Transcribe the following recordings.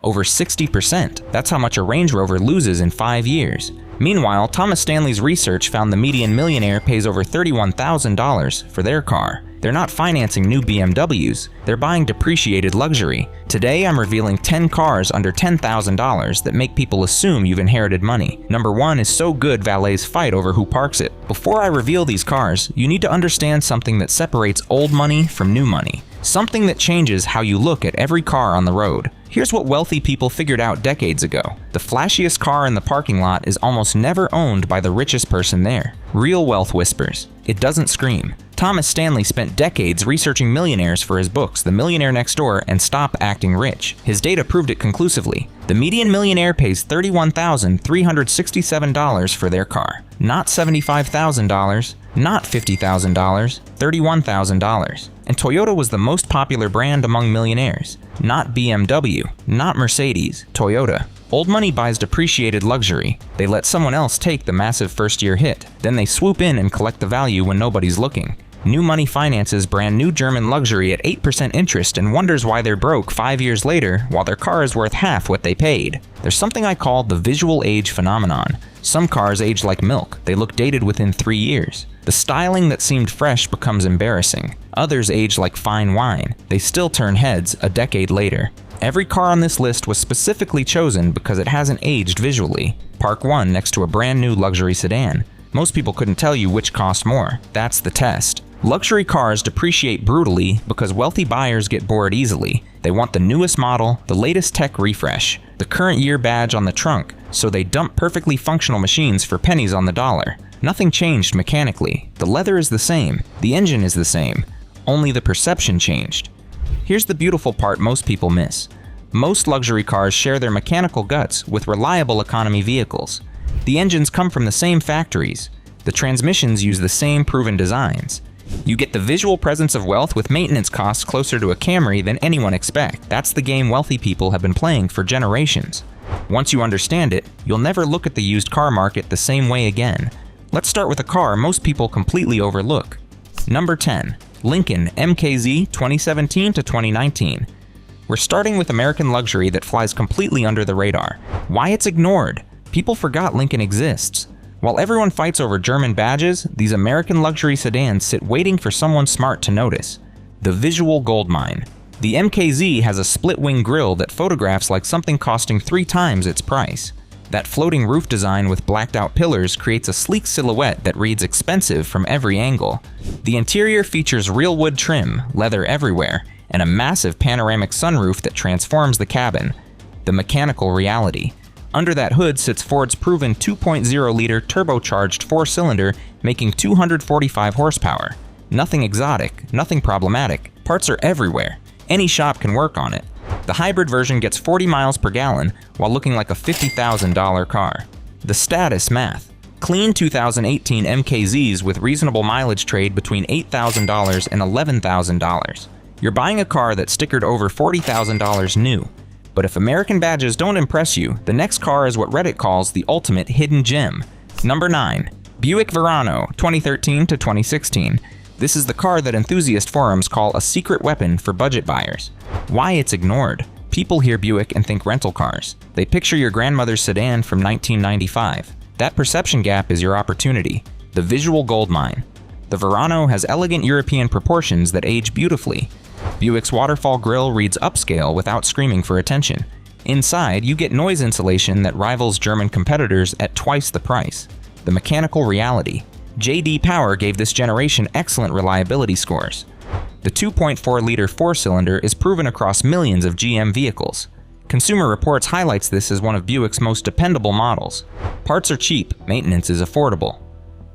over 60%. That's how much a Range Rover loses in 5 years. Meanwhile, Thomas Stanley's research found the median millionaire pays over $31,000 for their car. They're not financing new BMWs, they're buying depreciated luxury. Today, I'm revealing 10 cars under $10,000 that make people assume you've inherited money. Number 1 is so good valets fight over who parks it. Before I reveal these cars, you need to understand something that separates old money from new money. Something that changes how you look at every car on the road. Here's what wealthy people figured out decades ago. The flashiest car in the parking lot is almost never owned by the richest person there. Real wealth whispers. It doesn't scream. Thomas Stanley spent decades researching millionaires for his books The Millionaire Next Door and Stop Acting Rich. His data proved it conclusively. The median millionaire pays $31,367 for their car. Not $75,000, not $50,000, $31,000. And Toyota was the most popular brand among millionaires. Not BMW, not Mercedes, Toyota. Old money buys depreciated luxury. They let someone else take the massive first-year hit. Then they swoop in and collect the value when nobody's looking. New money finances brand new German luxury at 8% interest and wonders why they're broke 5 years later while their car is worth half what they paid. There's something I call the visual age phenomenon. Some cars age like milk. They look dated within 3 years. The styling that seemed fresh becomes embarrassing. Others age like fine wine. They still turn heads a decade later. Every car on this list was specifically chosen because it hasn't aged visually. Park one next to a brand new luxury sedan. Most people couldn't tell you which cost more. That's the test. Luxury cars depreciate brutally because wealthy buyers get bored easily. They want the newest model, the latest tech refresh, the current year badge on the trunk, so they dump perfectly functional machines for pennies on the dollar. Nothing changed mechanically. The leather is the same, the engine is the same, only the perception changed. Here's the beautiful part most people miss. Most luxury cars share their mechanical guts with reliable economy vehicles. The engines come from the same factories. The transmissions use the same proven designs. You get the visual presence of wealth with maintenance costs closer to a Camry than anyone expects. That's the game wealthy people have been playing for generations. Once you understand it, you'll never look at the used car market the same way again. Let's start with a car most people completely overlook. Number 10. Lincoln MKZ 2017 to 2019. We're starting with American luxury that flies completely under the radar. Why it's ignored? People forgot Lincoln exists. While everyone fights over German badges, these American luxury sedans sit waiting for someone smart to notice. The visual goldmine. The MKZ has a split-wing grille that photographs like something costing 3 times its price. That floating roof design with blacked-out pillars creates a sleek silhouette that reads expensive from every angle. The interior features real wood trim, leather everywhere, and a massive panoramic sunroof that transforms the cabin. The mechanical reality. Under that hood sits Ford's proven 2.0-liter turbocharged 4-cylinder, making 245 horsepower. Nothing exotic, nothing problematic. Parts are everywhere. Any shop can work on it. The hybrid version gets 40 miles per gallon while looking like a $50,000 car. The status math. Clean 2018 MKZs with reasonable mileage trade between $8,000 and $11,000. You're buying a car that's stickered over $40,000 new. But if American badges don't impress you, the next car is what Reddit calls the ultimate hidden gem. Number 9. Buick Verano 2013 to 2016. This is the car that enthusiast forums call a secret weapon for budget buyers. Why it's ignored? People hear Buick and think rental cars. They picture your grandmother's sedan from 1995. That perception gap is your opportunity. The visual goldmine. The Verano has elegant European proportions that age beautifully. Buick's waterfall grille reads upscale without screaming for attention. Inside, you get noise insulation that rivals German competitors at twice the price. The mechanical reality. J.D. Power gave this generation excellent reliability scores. The 2.4-liter 4-cylinder is proven across millions of GM vehicles. Consumer Reports highlights this as one of Buick's most dependable models. Parts are cheap, maintenance is affordable.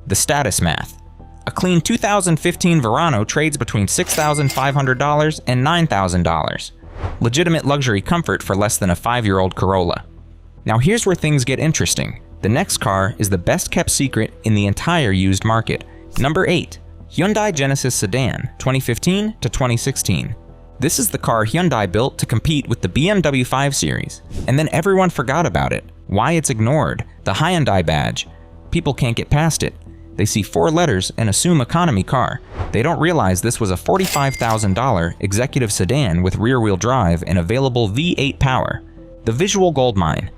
The status math. A clean 2015 Verano trades between $6,500 and $9,000. Legitimate luxury comfort for less than a 5-year-old Corolla. Now here's where things get interesting. The next car is the best kept secret in the entire used market. Number 8. Hyundai Genesis Sedan 2015 to 2016. This is the car Hyundai built to compete with the BMW 5 Series, and then everyone forgot about it. Why it's ignored? The Hyundai badge. People can't get past it. They see 4 letters and assume economy car. They don't realize this was a $45,000 executive sedan with rear-wheel drive and available V8 power. The visual goldmine.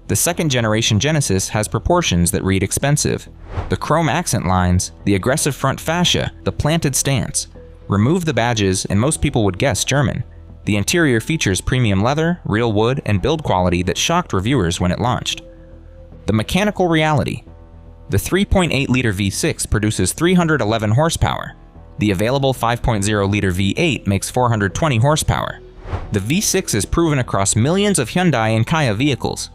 The second-generation Genesis has proportions that read expensive. The chrome accent lines, the aggressive front fascia, the planted stance. Remove the badges and most people would guess German. The interior features premium leather, real wood, and build quality that shocked reviewers when it launched. The mechanical reality. The 3.8-liter V6 produces 311 horsepower. The available 5.0-liter V8 makes 420 horsepower. The V6 is proven across millions of Hyundai and Kia vehicles.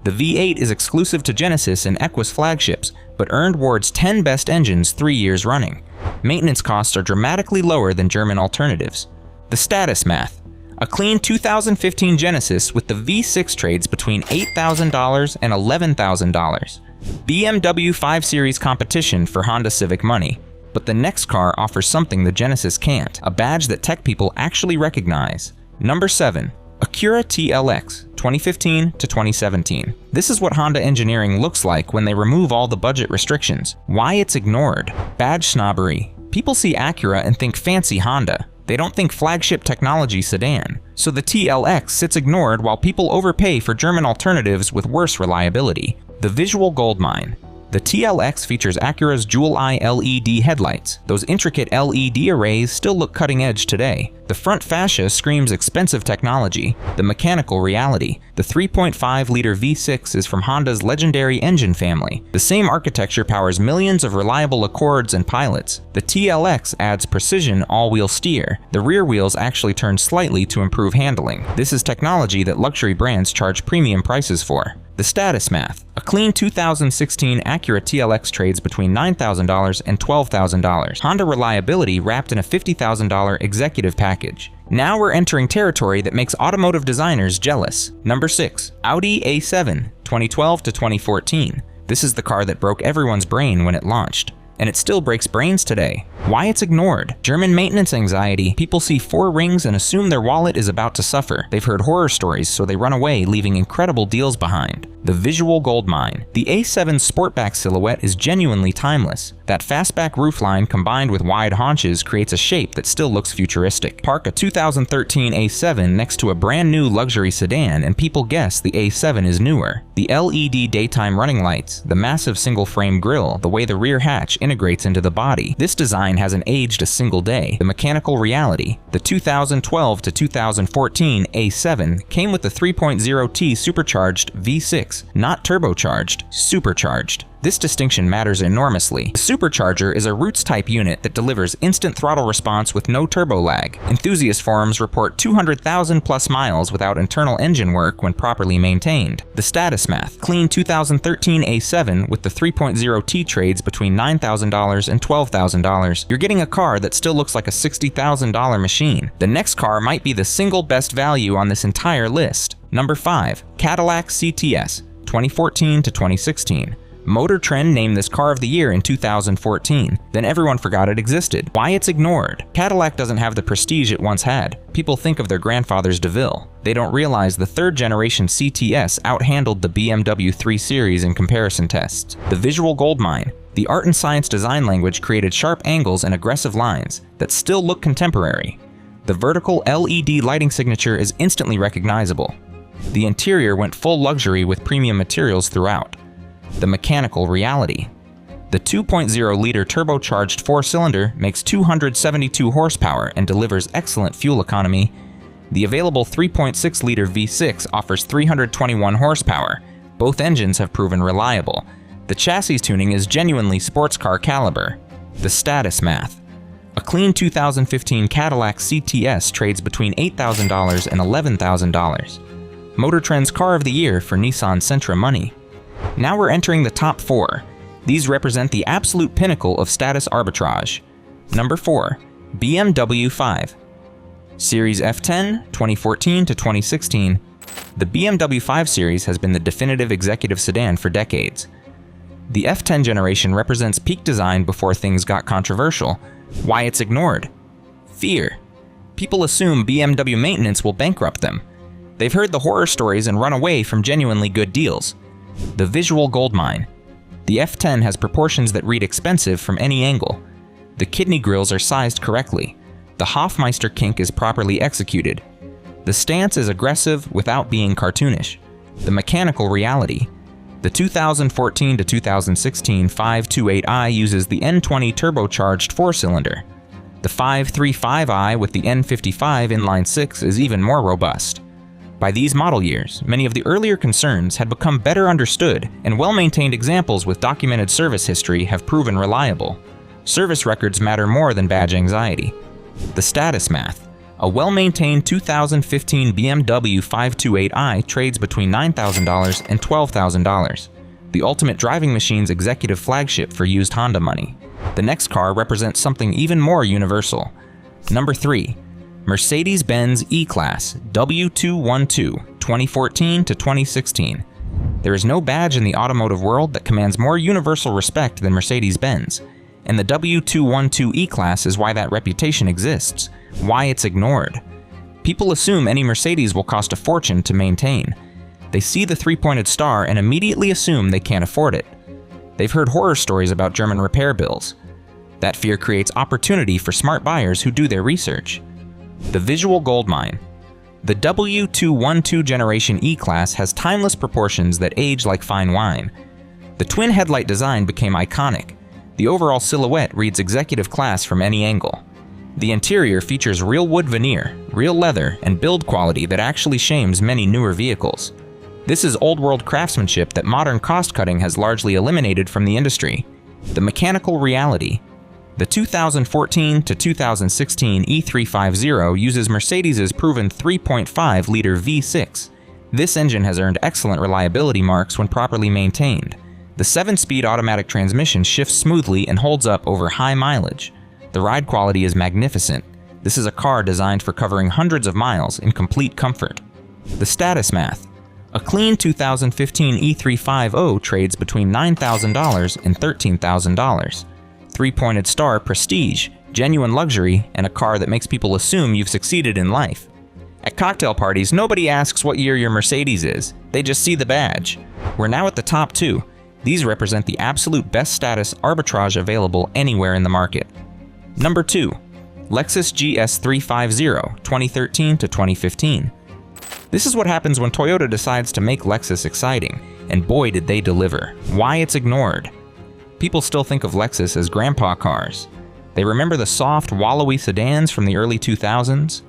The V8 is exclusive to Genesis and Equus flagships, but earned Ward's 10 best engines 3 years running. Maintenance costs are dramatically lower than German alternatives. The status math. A clean 2015 Genesis with the V6 trades between $8,000 and $11,000. BMW 5 Series competition for Honda Civic money. But the next car offers something the Genesis can't, a badge that tech people actually recognize. Number 7. Acura TLX, 2015 to 2017. This is what Honda engineering looks like when they remove all the budget restrictions. Why it's ignored. Badge snobbery. People see Acura and think fancy Honda. They don't think flagship technology sedan. So the TLX sits ignored while people overpay for German alternatives with worse reliability. The visual goldmine. The TLX features Acura's Jewel-Eye LED headlights. Those intricate LED arrays still look cutting edge today. The front fascia screams expensive technology. The mechanical reality. The 3.5-liter V6 is from Honda's legendary engine family. The same architecture powers millions of reliable Accords and Pilots. The TLX adds precision all-wheel steer. The rear wheels actually turn slightly to improve handling. This is technology that luxury brands charge premium prices for. The status math. A clean 2016 Acura TLX trades between $9,000 and $12,000. Honda reliability wrapped in a $50,000 executive package. Now we're entering territory that makes automotive designers jealous. Number 6. Audi A7, 2012 to 2014. This is the car that broke everyone's brain when it launched. And it still breaks brains today. Why it's ignored. German maintenance anxiety. People see 4 rings and assume their wallet is about to suffer. They've heard horror stories, so they run away, leaving incredible deals behind. The visual goldmine. The A7 Sportback silhouette is genuinely timeless. That fastback roofline combined with wide haunches creates a shape that still looks futuristic. Park a 2013 A7 next to a brand new luxury sedan and people guess the A7 is newer. The LED daytime running lights, the massive single-frame grille, the way the rear hatch integrates into the body. This design hasn't aged a single day. The mechanical reality. The 2012 to 2014 A7 came with the 3.0T supercharged V6, not turbocharged, supercharged. This distinction matters enormously. The supercharger is a Roots-type unit that delivers instant throttle response with no turbo lag. Enthusiast forums report 200,000 plus miles without internal engine work when properly maintained. The status math. Clean 2013 A7 with the 3.0T trades between $9,000 and $12,000. You're getting a car that still looks like a $60,000 machine. The next car might be the single best value on this entire list. Number 5. Cadillac CTS, 2014 to 2016. Motor Trend named this car of the year in 2014, then everyone forgot it existed. Why it's ignored. Cadillac doesn't have the prestige it once had. People think of their grandfather's DeVille. They don't realize the third-generation CTS outhandled the BMW 3 Series in comparison tests. The visual goldmine. The art and science design language created sharp angles and aggressive lines that still look contemporary. The vertical LED lighting signature is instantly recognizable. The interior went full luxury with premium materials throughout. The mechanical reality. The 2.0-liter turbocharged 4-cylinder makes 272 horsepower and delivers excellent fuel economy. The available 3.6-liter V6 offers 321 horsepower. Both engines have proven reliable. The chassis tuning is genuinely sports car caliber. The status math. A clean 2015 Cadillac CTS trades between $8,000 and $11,000. Motor Trend's Car of the Year for Nissan Sentra money. Now we're entering the top 4. These represent the absolute pinnacle of status arbitrage. Number 4. BMW 5. Series F10, 2014 to 2016. The BMW 5 Series has been the definitive executive sedan for decades. The F10 generation represents peak design before things got controversial. Why it's ignored. Fear. People assume BMW maintenance will bankrupt them. They've heard the horror stories and run away from genuinely good deals. The visual goldmine. The F10 has proportions that read expensive from any angle. The kidney grills are sized correctly. The Hofmeister kink is properly executed. The stance is aggressive without being cartoonish. The mechanical reality. The 2014 to 2016 528i uses the N20 turbocharged 4-cylinder. The 535i with the N55 inline-6 is even more robust. By these model years, many of the earlier concerns had become better understood, and well-maintained examples with documented service history have proven reliable. Service records matter more than badge anxiety. The status math. A well-maintained 2015 BMW 528i trades between $9,000 and $12,000. The ultimate driving machine's executive flagship for used Honda money. The next car represents something even more universal. Number 3. Mercedes-Benz E-Class W212, 2014 to 2016. There is no badge in the automotive world that commands more universal respect than Mercedes-Benz, and the W212 E-Class is why that reputation exists, why it's ignored. People assume any Mercedes will cost a fortune to maintain. They see the three-pointed star and immediately assume they can't afford it. They've heard horror stories about German repair bills. That fear creates opportunity for smart buyers who do their research. The visual goldmine. The W212 generation E-Class has timeless proportions that age like fine wine. The twin headlight design became iconic. The overall silhouette reads executive class from any angle. The interior features real wood veneer, real leather, and build quality that actually shames many newer vehicles. This is old-world craftsmanship that modern cost-cutting has largely eliminated from the industry. The mechanical reality. The 2014 to 2016 E350 uses Mercedes' proven 3.5-liter V6. This engine has earned excellent reliability marks when properly maintained. The 7-speed automatic transmission shifts smoothly and holds up over high mileage. The ride quality is magnificent. This is a car designed for covering hundreds of miles in complete comfort. The status math. A clean 2015 E350 trades between $9,000 and $13,000. Three-pointed star prestige, genuine luxury, and a car that makes people assume you've succeeded in life. At cocktail parties, nobody asks what year your Mercedes is. They just see the badge. We're now at the top 2. These represent the absolute best status arbitrage available anywhere in the market. Number 2. Lexus GS350, 2013 to 2015. This is what happens when Toyota decides to make Lexus exciting, and boy did they deliver. Why it's ignored. People still think of Lexus as grandpa cars. They remember the soft, wallowy sedans from the early 2000s.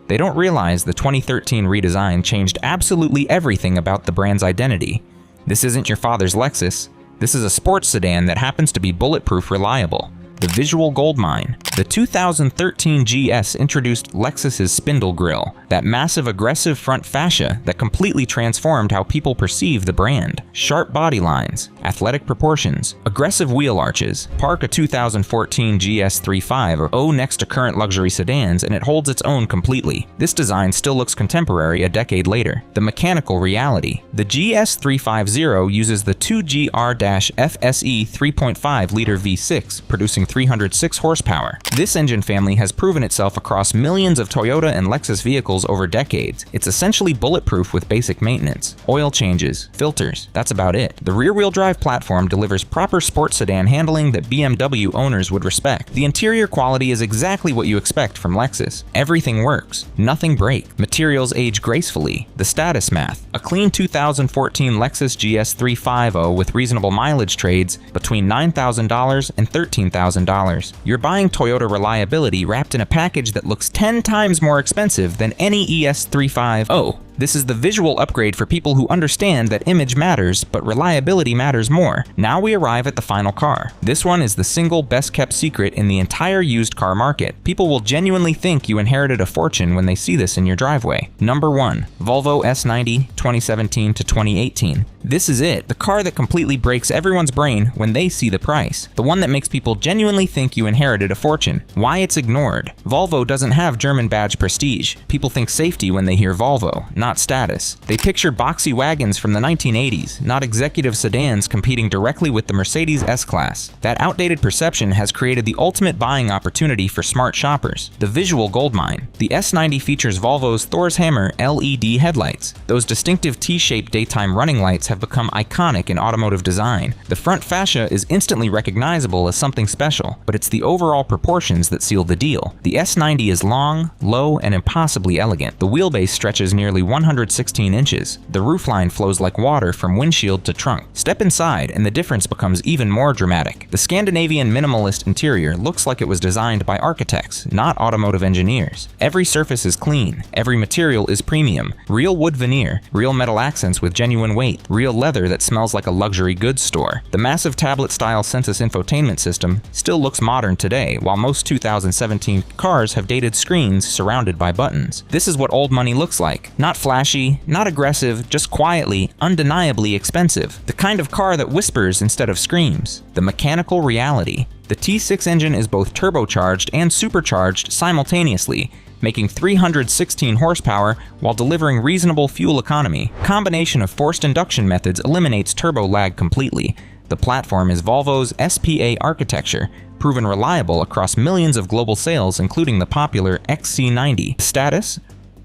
They don't realize the 2013 redesign changed absolutely everything about the brand's identity. This isn't your father's Lexus. This is a sports sedan that happens to be bulletproof reliable. The visual goldmine. The 2013 GS introduced Lexus's spindle grille, that massive aggressive front fascia that completely transformed how people perceive the brand. Sharp body lines, athletic proportions, aggressive wheel arches. Park a 2014 GS350 next to current luxury sedans and it holds its own completely. This design still looks contemporary a decade later. The mechanical reality. The GS350 uses the 2GR-FSE 3.5-liter V6, producing 306 horsepower. This engine family has proven itself across millions of Toyota and Lexus vehicles over decades. It's essentially bulletproof with basic maintenance, oil changes, filters, that's about it. The rear-wheel drive platform delivers proper sports sedan handling that BMW owners would respect. The interior quality is exactly what you expect from Lexus. Everything works, nothing breaks. Materials age gracefully. The status math. A clean 2014 Lexus GS350 with reasonable mileage trades between $9,000 and $13,000. You're buying Toyota reliability wrapped in a package that looks 10 times more expensive than any ES350. This is the visual upgrade for people who understand that image matters, but reliability matters more. Now we arrive at the final car. This one is the single best kept secret in the entire used car market. People will genuinely think you inherited a fortune when they see this in your driveway. Number 1. Volvo S90, 2017 to 2018. This is it, the car that completely breaks everyone's brain when they see the price. The one that makes people genuinely think you inherited a fortune. Why it's ignored. Volvo doesn't have German badge prestige. People think safety when they hear Volvo, not not status. They picture boxy wagons from the 1980s, not executive sedans competing directly with the Mercedes S-Class. That outdated perception has created the ultimate buying opportunity for smart shoppers, the visual goldmine. The S90 features Volvo's Thor's Hammer LED headlights. Those distinctive T-shaped daytime running lights have become iconic in automotive design. The front fascia is instantly recognizable as something special, but it's the overall proportions that seal the deal. The S90 is long, low, and impossibly elegant. The wheelbase stretches nearly 116 inches. The roofline flows like water from windshield to trunk. Step inside and the difference becomes even more dramatic. The Scandinavian minimalist interior looks like it was designed by architects, not automotive engineers. Every surface is clean. Every material is premium. Real wood veneer, real metal accents with genuine weight, real leather that smells like a luxury goods store. The massive tablet-style Sensus infotainment system still looks modern today, while most 2017 cars have dated screens surrounded by buttons. This is what old money looks like. Not flashy, not aggressive, just quietly, undeniably expensive. The kind of car that whispers instead of screams. The mechanical reality. The T6 engine is both turbocharged and supercharged simultaneously, making 316 horsepower while delivering reasonable fuel economy. Combination of forced induction methods eliminates turbo lag completely. The platform is Volvo's SPA architecture, proven reliable across millions of global sales, including the popular XC90. Status?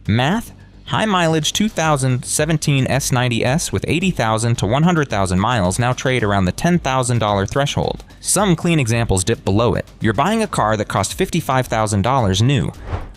Math? High mileage 2017 S90s with 80,000 to 100,000 miles now trade around the $10,000 threshold. Some clean examples dip below it. You're buying a car that cost $55,000 new.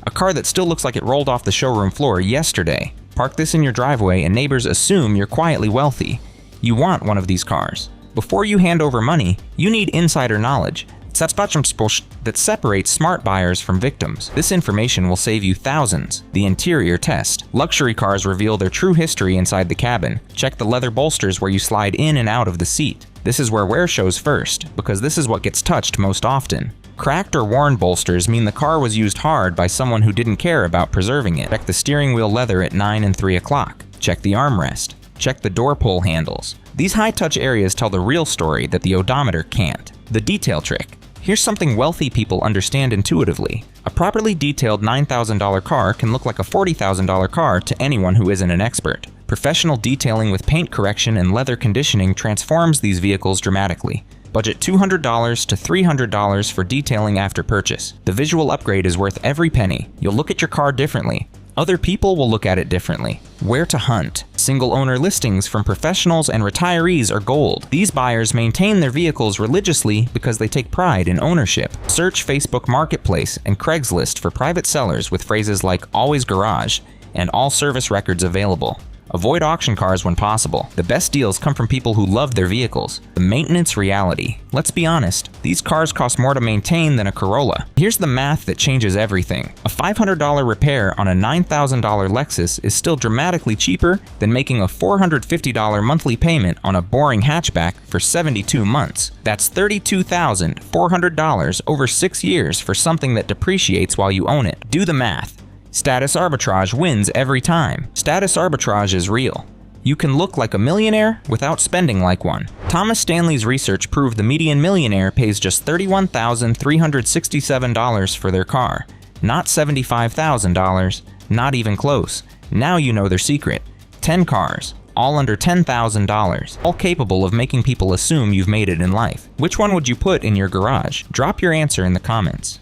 A car that still looks like it rolled off the showroom floor yesterday. Park this in your driveway and neighbors assume you're quietly wealthy. You want one of these cars. Before you hand over money, you need insider knowledge that separates smart buyers from victims. This information will save you thousands. The interior test. Luxury cars reveal their true history inside the cabin. Check the leather bolsters where you slide in and out of the seat. This is where wear shows first, because this is what gets touched most often. Cracked or worn bolsters mean the car was used hard by someone who didn't care about preserving it. Check the steering wheel leather at 9 and 3 o'clock. Check the armrest. Check the door pull handles. These high-touch areas tell the real story that the odometer can't. The detail trick. Here's something wealthy people understand intuitively. A properly detailed $9,000 car can look like a $40,000 car to anyone who isn't an expert. Professional detailing with paint correction and leather conditioning transforms these vehicles dramatically. Budget $200 to $300 for detailing after purchase. The visual upgrade is worth every penny. You'll look at your car differently. Other people will look at it differently. Where to hunt. Single-owner listings from professionals and retirees are gold. These buyers maintain their vehicles religiously because they take pride in ownership. Search Facebook Marketplace and Craigslist for private sellers with phrases like "always garage" and "all service records available." Avoid auction cars when possible. The best deals come from people who love their vehicles. The maintenance reality. Let's be honest, these cars cost more to maintain than a Corolla. Here's the math that changes everything. A $500 repair on a $9,000 Lexus is still dramatically cheaper than making a $450 monthly payment on a boring hatchback for 72 months. That's $32,400 over 6 years for something that depreciates while you own it. Do the math. Status arbitrage wins every time. Status arbitrage is real. You can look like a millionaire without spending like one. Thomas Stanley's research proved the median millionaire pays just $31,367 for their car, not $75,000, not even close. Now you know their secret. 10 cars, all under $10,000, all capable of making people assume you've made it in life. Which one would you put in your garage? Drop your answer in the comments.